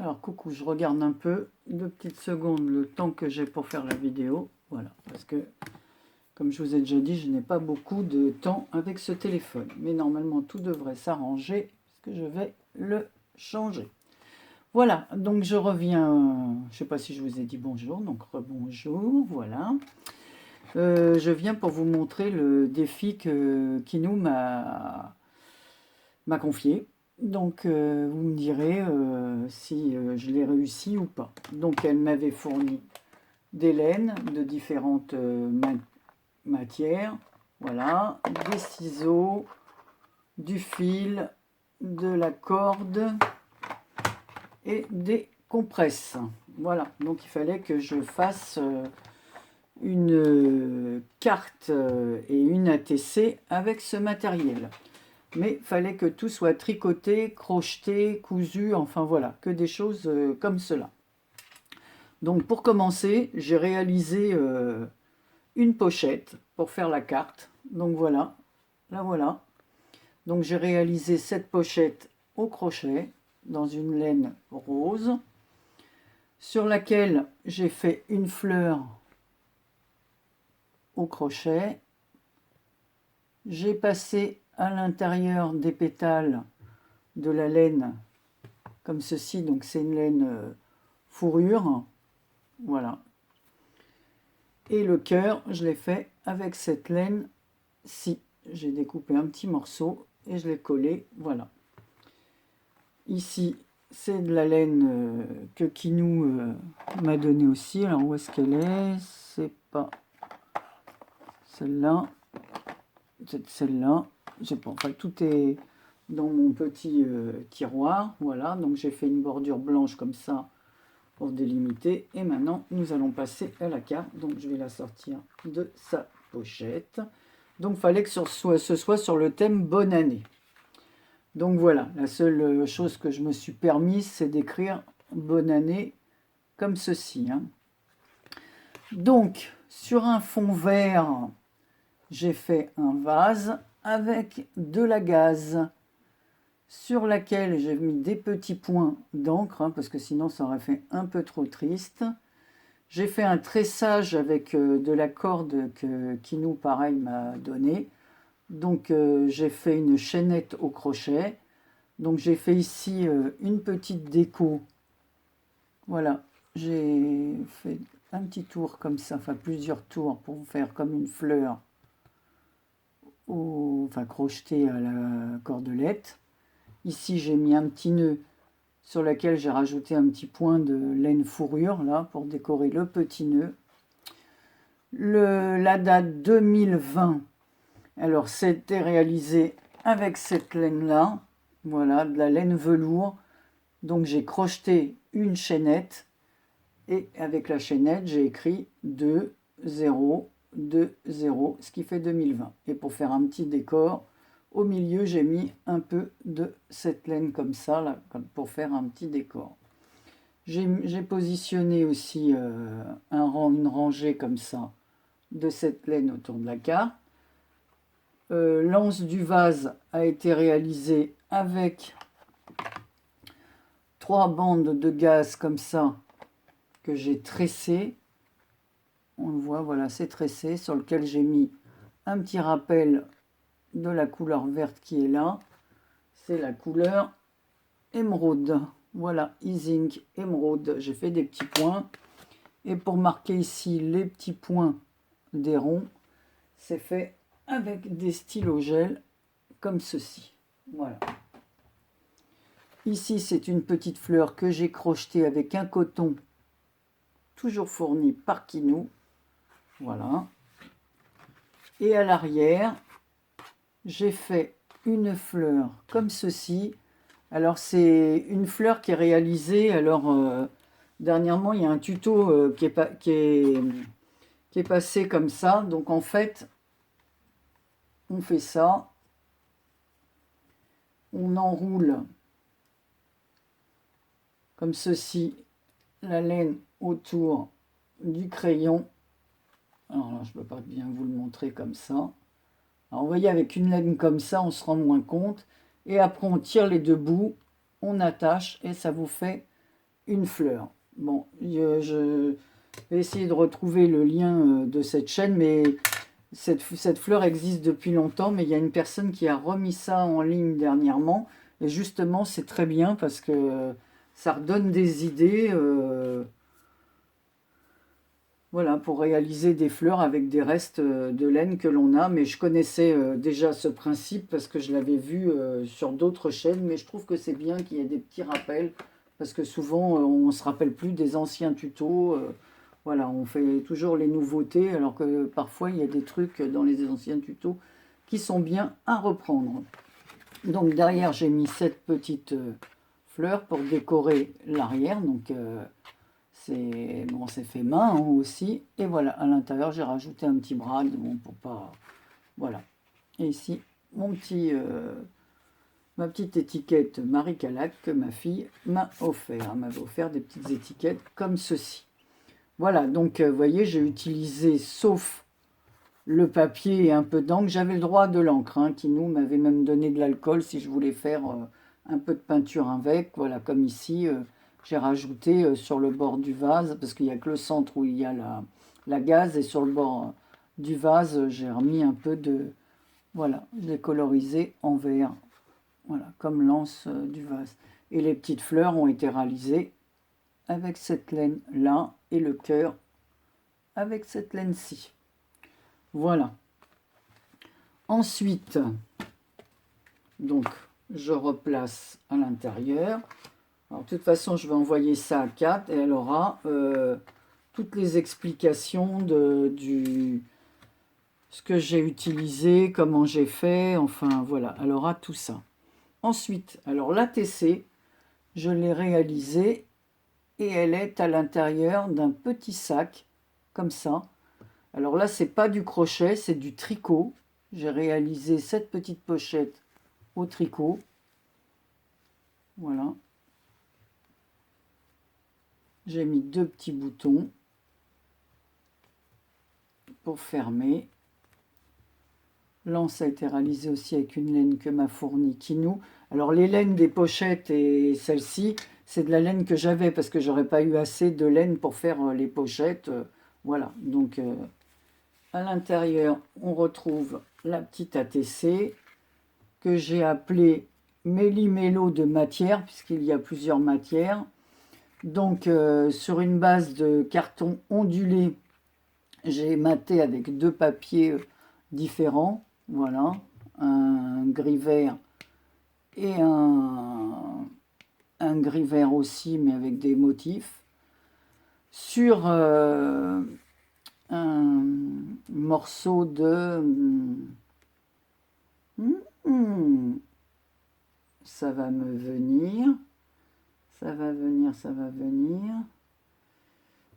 Alors, coucou, je regarde un peu, 2 petites secondes, le temps que j'ai pour faire la vidéo. Voilà, parce que, comme je vous ai déjà dit, je n'ai pas beaucoup de temps avec ce téléphone. Mais normalement, tout devrait s'arranger, puisque je vais le changer. Voilà, donc je reviens, je ne sais pas si je vous ai dit bonjour, donc rebonjour, voilà. Je viens pour vous montrer le défi que Kinou m'a confié. Donc, vous me direz si je l'ai réussi ou pas. Donc, elle m'avait fourni des laines de différentes matières. Voilà, des ciseaux, du fil, de la corde et des compresses. Voilà, donc il fallait que je fasse une carte et une ATC avec ce matériel. Mais il fallait que tout soit tricoté, crocheté, cousu, enfin voilà, que des choses comme cela. Donc pour commencer, j'ai réalisé une pochette pour faire la carte. Donc voilà, la voilà. Donc j'ai réalisé cette pochette au crochet dans une laine rose sur laquelle j'ai fait une fleur au crochet. J'ai passé à l'intérieur des pétales de la laine comme ceci, donc c'est une laine fourrure, voilà. Et le cœur, je l'ai fait avec cette laine-ci. J'ai découpé un petit morceau et je l'ai collé, voilà. Ici, c'est de la laine que Kinou m'a donnée aussi. Alors, où est-ce qu'elle est? C'est pas celle-là, c'est celle-là. J'ai pas, enfin, tout est dans mon petit tiroir, voilà. Donc, j'ai fait une bordure blanche comme ça pour délimiter. Et maintenant, nous allons passer à la carte. Donc, je vais la sortir de sa pochette. Donc, il fallait que ce soit sur le thème Bonne année. Donc, voilà. La seule chose que je me suis permise, c'est d'écrire Bonne année comme ceci. Hein. Donc, sur un fond vert, j'ai fait un vase avec de la gaze sur laquelle j'ai mis des petits points d'encre, hein, parce que sinon ça aurait fait un peu trop triste. J'ai fait un tressage avec de la corde que Kinou, pareil, m'a donné. Donc j'ai fait une chaînette au crochet. Donc j'ai fait ici une petite déco. Voilà, j'ai fait un petit tour comme ça, enfin plusieurs tours pour faire comme une fleur, enfin crochetée à la cordelette. Ici j'ai mis un petit nœud sur lequel j'ai rajouté un petit point de laine fourrure là pour décorer le petit nœud. La date 2020, alors c'était réalisé avec cette laine là, voilà, de la laine velours. Donc j'ai crocheté une chaînette et avec la chaînette j'ai écrit 2 0 2 0, ce qui fait 2020. Et pour faire un petit décor, au milieu j'ai mis un peu de cette laine comme ça là, pour faire un petit décor. J'ai positionné aussi une rangée comme ça de cette laine autour de la carte. L'anse du vase a été réalisée avec 3 bandes de gaze comme ça que j'ai tressées. On le voit, voilà, c'est tressé, sur lequel j'ai mis un petit rappel de la couleur verte qui est là. C'est la couleur émeraude. Voilà, Ising émeraude. J'ai fait des petits points. Et pour marquer ici les petits points des ronds, c'est fait avec des stylos gel comme ceci. Voilà. Ici, c'est une petite fleur que j'ai crochetée avec un coton toujours fourni par Kinou. Voilà. Et à l'arrière, j'ai fait une fleur comme ceci. Alors, c'est une fleur qui est réalisée. Alors, dernièrement, il y a un tuto qui est passé comme ça. Donc, en fait, on fait ça. On enroule comme ceci la laine autour du crayon. Alors là, je ne peux pas bien vous le montrer comme ça. Alors, vous voyez, avec une laine comme ça, on se rend moins compte. Et après, on tire les deux bouts, on attache et ça vous fait une fleur. Bon, je vais essayer de retrouver le lien de cette chaîne, mais cette fleur existe depuis longtemps, mais il y a une personne qui a remis ça en ligne dernièrement, et justement c'est très bien parce que ça redonne des idées, voilà, pour réaliser des fleurs avec des restes de laine que l'on a. Mais je connaissais déjà ce principe parce que je l'avais vu sur d'autres chaînes, mais je trouve que c'est bien qu'il y ait des petits rappels, parce que souvent on ne se rappelle plus des anciens tutos. Voilà, on fait toujours les nouveautés, alors que parfois il y a des trucs dans les anciens tutos qui sont bien à reprendre. Donc derrière, j'ai mis cette petite fleur pour décorer l'arrière. Donc c'est bon, c'est fait main hein, aussi. Et voilà, à l'intérieur, j'ai rajouté un petit brad, bon, pour pas... Voilà. Et ici, ma petite étiquette Marie Calac que ma fille m'a offert. Elle m'avait offert des petites étiquettes comme ceci. Voilà, donc vous voyez, j'ai utilisé, sauf le papier et un peu d'encre, j'avais le droit de l'encre, hein, qui nous m'avait même donné de l'alcool si je voulais faire un peu de peinture avec. Voilà, comme ici, j'ai rajouté sur le bord du vase, parce qu'il n'y a que le centre où il y a la gaze, et sur le bord du vase, j'ai remis un peu de... Voilà, je l'ai colorisé en vert, voilà, comme l'anse du vase. Et les petites fleurs ont été réalisées avec cette laine-là, et le cœur avec cette laine-ci. Voilà. Ensuite, donc, je replace à l'intérieur. Alors, de toute façon, je vais envoyer ça à Kat et elle aura toutes les explications de ce que j'ai utilisé, comment j'ai fait, enfin, voilà, elle aura tout ça. Ensuite, alors l'ATC, je l'ai réalisée et elle est à l'intérieur d'un petit sac, comme ça. Alors là, c'est pas du crochet, c'est du tricot. J'ai réalisé cette petite pochette au tricot. Voilà. J'ai mis 2 petits boutons pour fermer. L'anse a été réalisée aussi avec une laine que m'a fournie Kinou. Alors les laines des pochettes et celle-ci, c'est de la laine que j'avais parce que j'aurais pas eu assez de laine pour faire les pochettes. Voilà, donc à l'intérieur, on retrouve la petite ATC que j'ai appelée méli-mélo de matière, puisqu'il y a plusieurs matières. Donc, sur une base de carton ondulé, j'ai maté avec 2 papiers différents. Voilà, un gris vert et un gris vert aussi, mais avec des motifs. Sur un morceau de... ça va me venir. Ça va venir, ça va venir.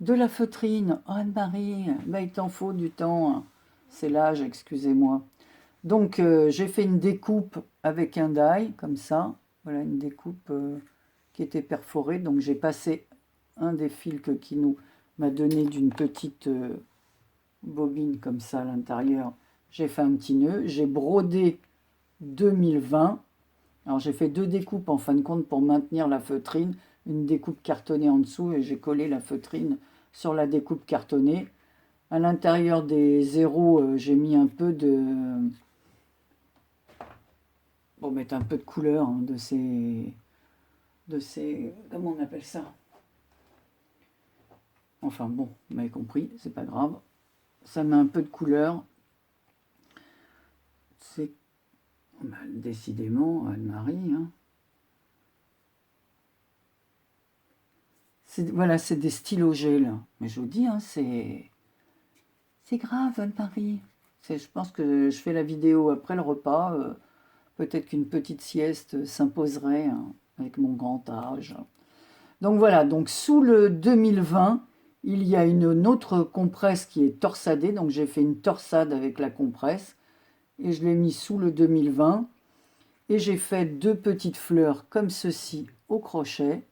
De la feutrine. Oh, Anne-Marie, bah, il t'en faut du temps. C'est l'âge, excusez-moi. Donc, j'ai fait une découpe avec un die, comme ça. Voilà, une découpe qui était perforée. Donc, j'ai passé un des fils que Kinou m'a donné d'une petite bobine, comme ça, à l'intérieur. J'ai fait un petit nœud. J'ai brodé 2020. Alors j'ai fait 2 découpes en fin de compte pour maintenir la feutrine, une découpe cartonnée en dessous et j'ai collé la feutrine sur la découpe cartonnée. À l'intérieur des zéros, j'ai mis un peu de... Pour mettre un peu de couleur hein, de ces... Comment on appelle ça? Enfin bon, vous m'avez compris, c'est pas grave. Ça met un peu de couleur. C'est... Bah, décidément, Anne-Marie, hein. Voilà, c'est des stylos gel. Mais je vous dis, hein, c'est grave, Anne-Marie. Je pense que je fais la vidéo après le repas. Peut-être qu'une petite sieste s'imposerait hein, avec mon grand âge. Donc voilà, donc sous le 2020, il y a une autre compresse qui est torsadée. Donc j'ai fait une torsade avec la compresse. Et je l'ai mis sous le 2020. Et j'ai fait 2 petites fleurs comme ceci au crochet.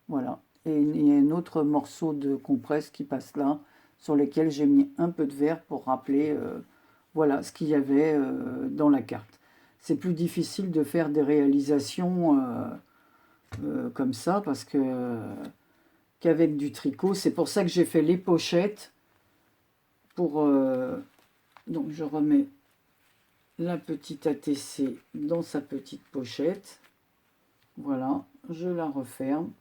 Voilà. Et il y a un autre morceau de compresse qui passe là, sur lequel j'ai mis un peu de vert pour rappeler voilà, ce qu'il y avait dans la carte. C'est plus difficile de faire des réalisations comme ça, parce que qu'avec du tricot. C'est pour ça que j'ai fait les pochettes. Donc je remets la petite ATC dans sa petite pochette. Voilà, je la referme.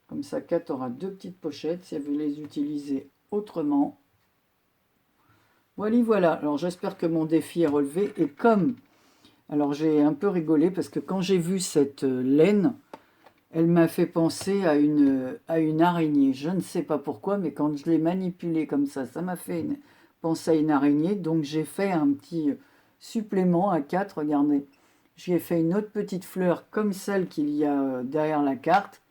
Comme ça, Kat aura deux petites pochettes si elle veut les utiliser autrement. Voilà. Alors j'espère que mon défi est relevé. Et comme... Alors j'ai un peu rigolé parce que quand j'ai vu cette laine, elle m'a fait penser à une araignée. Je ne sais pas pourquoi, mais quand je l'ai manipulée comme ça m'a fait penser à une araignée. Donc j'ai fait un petit supplément à 4. Regardez, j'ai fait une autre petite fleur comme celle qu'il y a derrière la carte,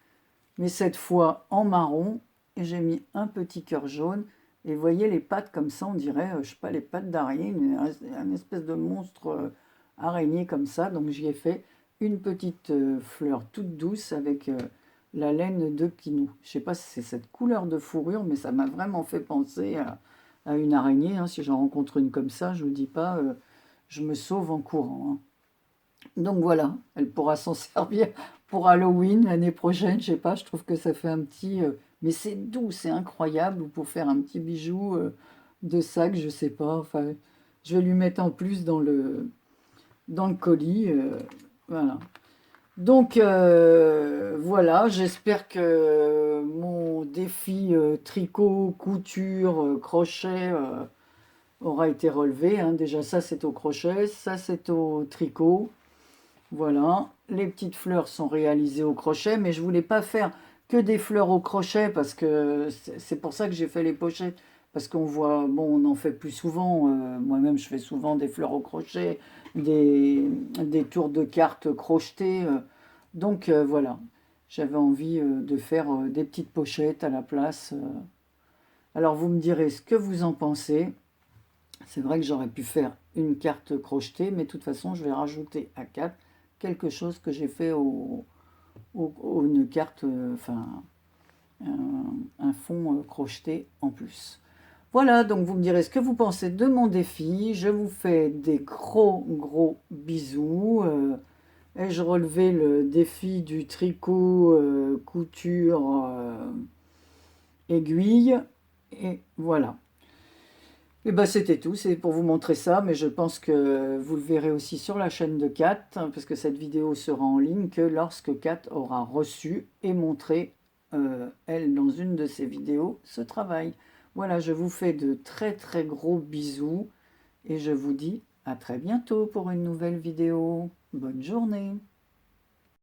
mais cette fois en marron. Et j'ai mis un petit cœur jaune. Et vous voyez les pattes comme ça, on dirait, je sais pas, les pattes d'araignée, une espèce de monstre araignée comme ça. Donc j'y ai fait une petite fleur toute douce avec la laine de Kinou. Je sais pas si c'est cette couleur de fourrure, mais ça m'a vraiment fait penser à une araignée. Hein. Si j'en rencontre une comme ça, je vous dis pas, je me sauve en courant. Hein. Donc voilà, elle pourra s'en servir pour Halloween l'année prochaine, je sais pas, je trouve que ça fait un petit... mais c'est doux, c'est incroyable, ou pour faire un petit bijou de sac, je sais pas, enfin, je vais lui mettre en plus dans le colis, voilà. Donc voilà, j'espère que mon défi tricot, couture, crochet aura été relevé. Hein. Déjà ça c'est au crochet, ça c'est au tricot. Voilà, les petites fleurs sont réalisées au crochet, mais je voulais pas faire que des fleurs au crochet parce que c'est pour ça que j'ai fait les pochettes. Parce qu'on voit, bon, on en fait plus souvent. Moi-même, je fais souvent des fleurs au crochet, des tours de cartes crochetées. Donc voilà, j'avais envie de faire des petites pochettes à la place. Alors vous me direz ce que vous en pensez. C'est vrai que j'aurais pu faire une carte crochetée, mais de toute façon, je vais rajouter à 4 quelque chose que j'ai fait une carte, enfin, un fond crocheté en plus. Voilà, donc vous me direz ce que vous pensez de mon défi. Je vous fais des gros bisous. Ai-je relevé le défi du tricot, couture, aiguille? Et voilà. Et ben c'était tout, c'est pour vous montrer ça, mais je pense que vous le verrez aussi sur la chaîne de Kat, hein, parce que cette vidéo sera en ligne que lorsque Kat aura reçu et montré, elle, dans une de ses vidéos, ce travail. Voilà, je vous fais de très gros bisous, et je vous dis à très bientôt pour une nouvelle vidéo. Bonne journée!